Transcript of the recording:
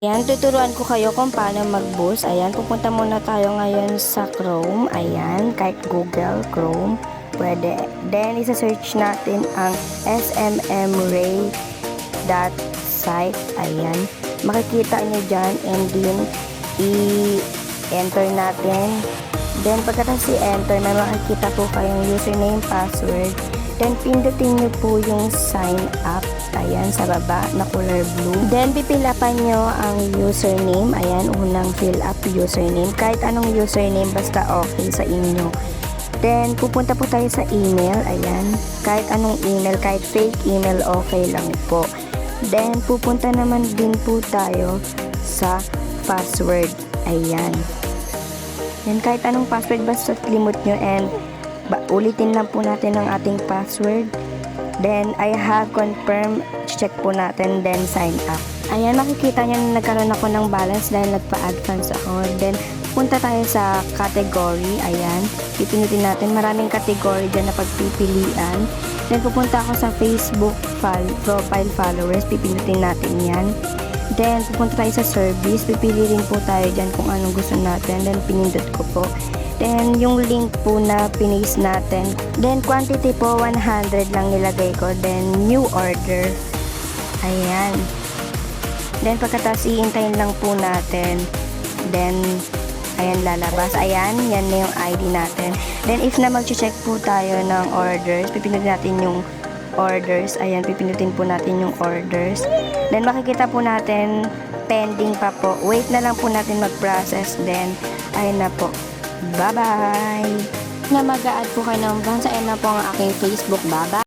Ayan, tuturuan ko kayo kung paano mag-boost. Ayan, pupunta muna tayo ngayon sa Chrome. Ayan, kahit Google Chrome, pwede. Then, isa-search natin ang smmray.site. Ayan, makikita nyo dyan and then i-enter natin. Then, pagkatapos i-enter, may makikita po kayong username, password. Then, pindutin nyo po yung sign up. Ayan, sa baba na color blue. Then, pipilapan nyo ang username. Ayan, unang fill up username. Kahit anong username, basta okay sa inyo. Then, pupunta po tayo sa email. Ayan, kahit anong email, kahit fake email, okay lang po. Then, pupunta naman din po tayo sa password. Ayan. Then, kahit anong password, basta limot nyo and ulitin lang po natin ang ating password. Then, I have confirmed. Check po natin. Then, sign up. Ayan, makikita nyo na nagkaroon ako ng balance dahil nagpa-add funds ako. Then, punta tayo sa category. Ayan, pipinutin natin. Maraming category dyan na pagpipilian. Then, pupunta ako sa Facebook profile followers. Pipinutin natin yan. Then, pupunta tayo sa service. Pipili rin po tayo dyan kung anong gusto natin. Then, pinindot ko po. Then, yung link po na pinis natin. Then, quantity po, 100 lang nilagay ko. Then, new order. Ayan. Then, pagkatapos, iintayin lang po natin. Then, ayan, lalabas. Ayan, yan na yung ID natin. Then, if na mag-check po tayo ng orders, pipinutin natin yung orders. Ayan, pipinutin po natin yung orders. Then, makikita po natin, pending pa po. Wait na lang po natin mag-process. Then, ayan na po. Bye-bye! Na mag-a-add po kayo ng funds. Ayan na po ang aking Facebook. Bye-bye!